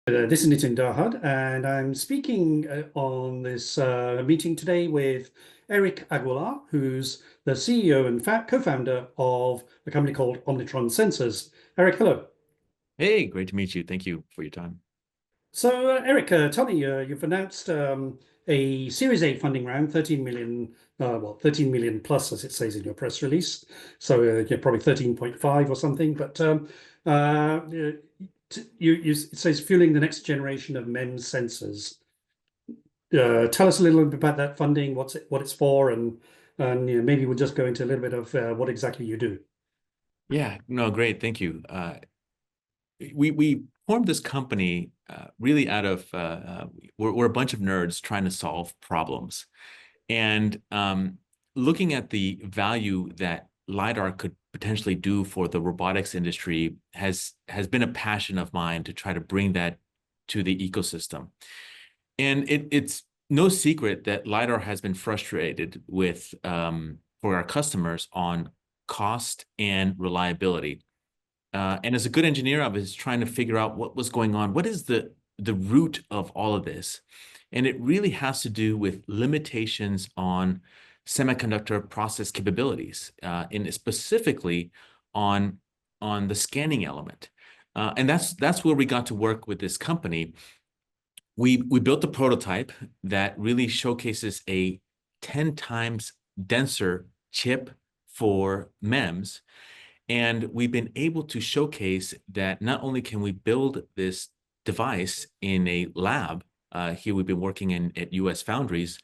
This is Nitin Dahad, and I'm speaking on this meeting today with Eric Aguilar, who's the CEO and co-founder of a company called Omnitron Sensors. Eric, hello. Hey, great to meet you. Thank you for your time. So, Eric, tell me, you've announced a Series A funding round, 13 million, 13 million plus, as it says in your press release. So, you're probably 13.5 or something. But it says fueling the next generation of MEMS sensors. Tell us a little bit about that funding, what it's for, and maybe we'll just go into a little bit of what exactly you do. Yeah, no, great. Thank you. We formed this company really out of we're a bunch of nerds trying to solve problems, and looking at the value that LiDAR could potentially do for the robotics industry has been a passion of mine to try to bring that to the ecosystem. And it's no secret that LiDAR has been frustrated with for our customers on cost and reliability. And as a good engineer, I was trying to figure out what was going on. What is the root of all of this? And it really has to do with limitations on semiconductor process capabilities, and specifically on the scanning element. And that's where we got to work with this company. We built a prototype that really showcases a 10 times denser chip for MEMS. And we've been able to showcase that not only can we build this device in a lab, here we've been working at US Foundries,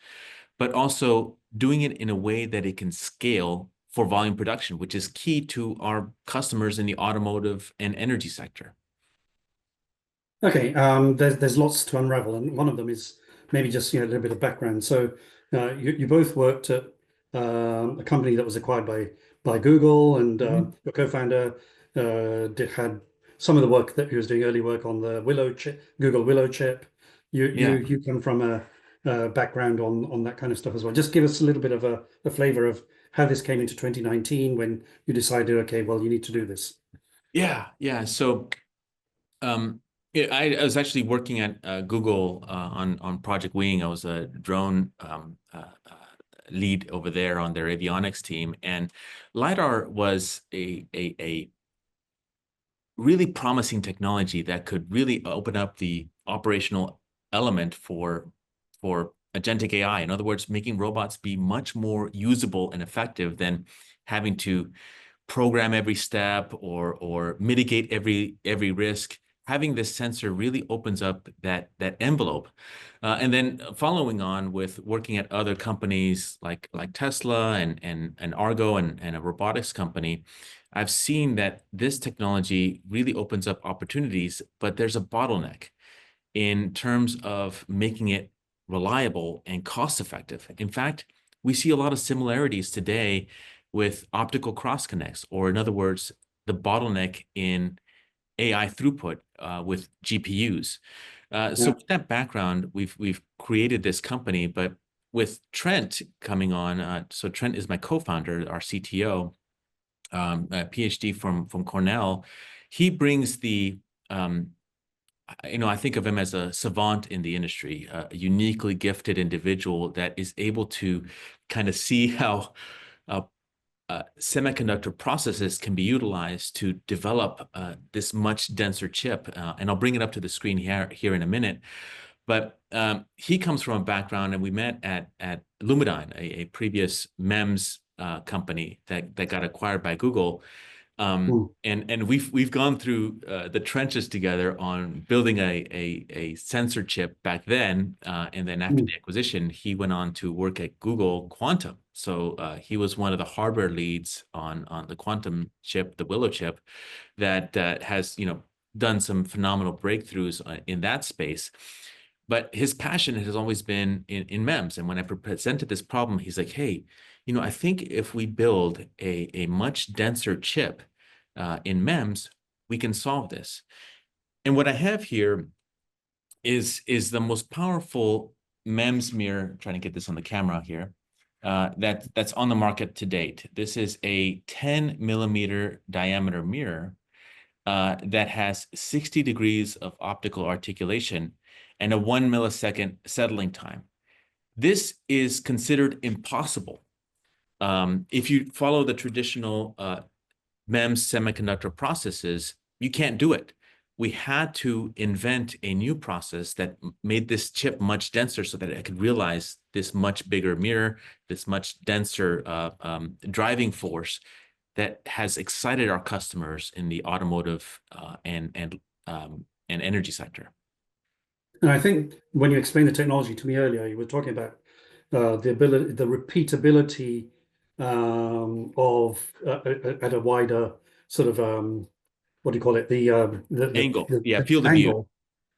but also doing it in a way that it can scale for volume production, which is key to our customers in the automotive and energy sector. Okay, there's lots to unravel, and one of them is maybe just a little bit of background. So, you both worked at a company that was acquired by Google, and Mhm. your co-founder had some of the work that he was doing, early work on the Willow chip, Google Willow chip. Yeah. You come from a background on that kind of stuff as well. Just give us a little bit of a flavor of how this came into 2019 when you decided, okay, well, you need to do this. Yeah. So Um, I was actually working at Google on Project Wing. I was a drone lead over there on their avionics team, and LiDAR was a really promising technology that could really open up the operational element for agentic AI. In other words, making robots be much more usable and effective than having to program every step or mitigate every risk. Having this sensor really opens up that envelope. And then following on with working at other companies like Tesla and Argo and a robotics company, I've seen that this technology really opens up opportunities, but there's a bottleneck in terms of making it reliable and cost effective. In fact, we see a lot of similarities today with optical cross connects, or in other words, the bottleneck in AI throughput with GPUs. So Yeah. with that background, we've created this company, but with Trent coming on, so Trent is my co-founder, our CTO, a PhD from Cornell. He brings I think of him as a savant in the industry, a uniquely gifted individual that is able to kind of see how uh, semiconductor processes can be utilized to develop this much denser chip. And I'll bring it up to the screen here in a minute. But he comes from a background, and we met at Lumidyne, a previous MEMS company that got acquired by Google. Hmm. And we've gone through the trenches together on building a sensor chip back then, and then after Hmm. the acquisition, he went on to work at Google Quantum. So he was one of the hardware leads on the Quantum chip, the Willow chip, that has done some phenomenal breakthroughs in that space. But his passion has always been in MEMS. And when I presented this problem, he's like, "Hey, I think if we build a much denser chip in MEMS, we can solve this." And what I have here is the most powerful MEMS mirror. Trying to get this on the camera here. That's on the market to date. This is a 10 millimeter diameter mirror that has 60 degrees of optical articulation and a 1 millisecond settling time. This is considered impossible. If you follow the traditional MEMS semiconductor processes, you can't do it. We had to invent a new process that made this chip much denser so that it could realize this much bigger mirror, this much denser driving force that has excited our customers in the automotive and energy sector. And I think when you explained the technology to me earlier, you were talking about the repeatability of at a wider sort of what do you call it? Angle, yeah, The field of view. angle,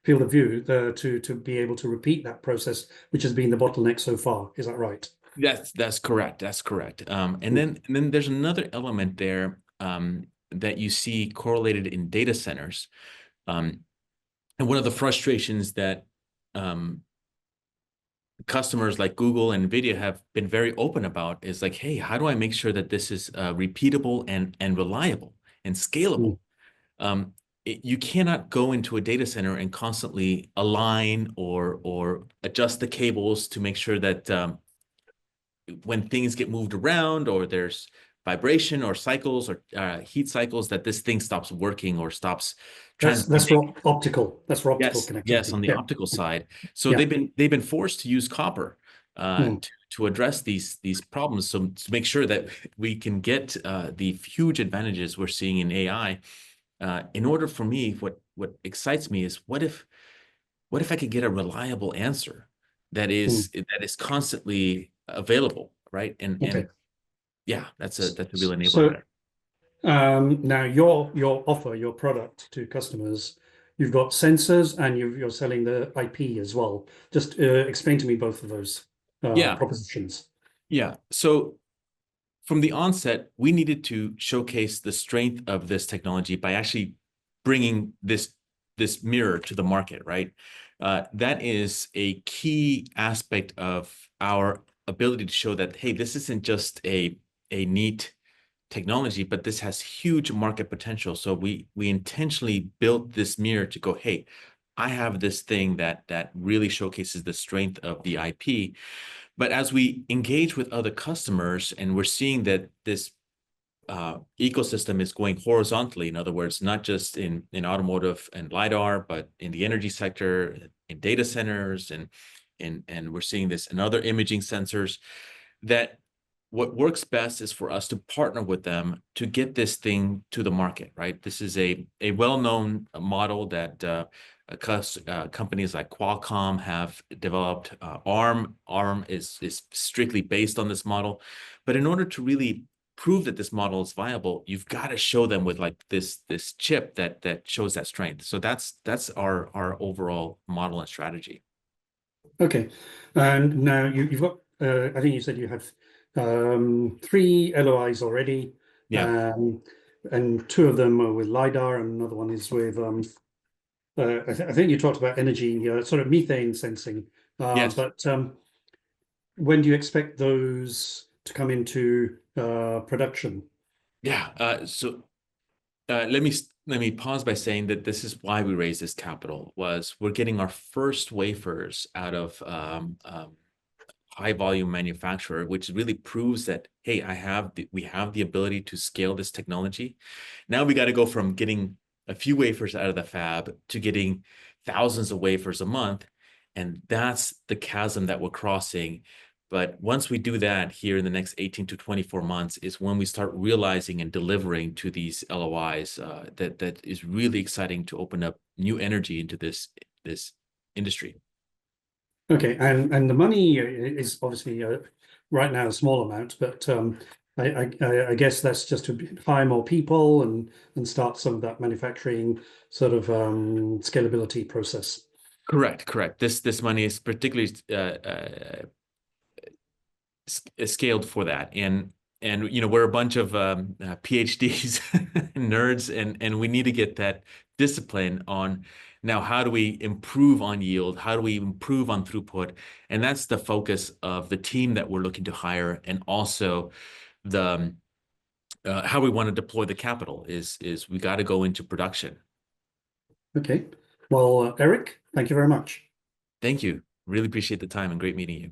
field of view, to be able to repeat that process, which has been the bottleneck so far. Is that right? That's correct. That's correct. And then there's another element there that you see correlated in data centers. And one of the frustrations that customers like Google and NVIDIA have been very open about is like, hey, how do I make sure that this is repeatable and reliable and scalable? Mm. You cannot go into a data center and constantly align or adjust the cables to make sure that when things get moved around or there's vibration or cycles or heat cycles, that this thing stops working or stops That's transmitting. for optical. That's for optical Yes, connectivity. on the Yeah. optical side. So Yeah. they've been forced to use copper Mm. to address these problems. So to make sure that we can get the huge advantages we're seeing in AI. In order for me, what excites me is what if I could get a reliable answer that Mm. is constantly available, right? And Okay. yeah, that's a real enabler So there. now your offer, your product to customers, you've got sensors and you're selling the IP as well. Just explain to me both of those Yeah, propositions. yeah. So from the onset, we needed to showcase the strength of this technology by actually bringing this mirror to the market, right? That is a key aspect of our ability to show that, hey, this isn't just a neat technology, but this has huge market potential. So we intentionally built this mirror to go, hey, I have this thing that really showcases the strength of the IP. But as we engage with other customers and we're seeing that this ecosystem is going horizontally, in other words, not just in automotive and LiDAR, but in the energy sector, in data centers, and we're seeing this in other imaging sensors, that what works best is for us to partner with them to get this thing to the market, right? This is a well-known model that companies like Qualcomm have developed. ARM is strictly based on this model. But in order to really prove that this model is viable, you've got to show them with like this chip that shows that strength. So that's our overall model and strategy. Okay. And now you've got, I think you said you have three LOIs already, Yeah. um, and two of them are with LiDAR, and another one is with, I think you talked about energy, sort of methane sensing. Yes. But when do you expect those to come into production? Yeah. So let me pause by saying that this is why we raised this capital. Was we're getting our first wafers out of high volume manufacturer, which really proves that, hey, we have the ability to scale this technology. Now we got to go from getting a few wafers out of the fab to getting thousands of wafers a month. And that's the chasm that we're crossing. But once we do that here in the next 18 to 24 months is when we start realizing and delivering to these LOIs that is really exciting to open up new energy into this industry. Okay, and the money is obviously right now a small amount, but I guess that's just to hire more people and start some of that manufacturing sort of scalability process. Correct, correct. This money is particularly scaled for that, and we're a bunch of PhDs nerds, and we need to get that discipline on now. How do we improve on yield? How do we improve on throughput? And that's the focus of the team that we're looking to hire, and also the how we want to deploy the capital is we got to go into production. Okay. Well, Eric, thank you very much. Thank you. Really appreciate the time and great meeting you.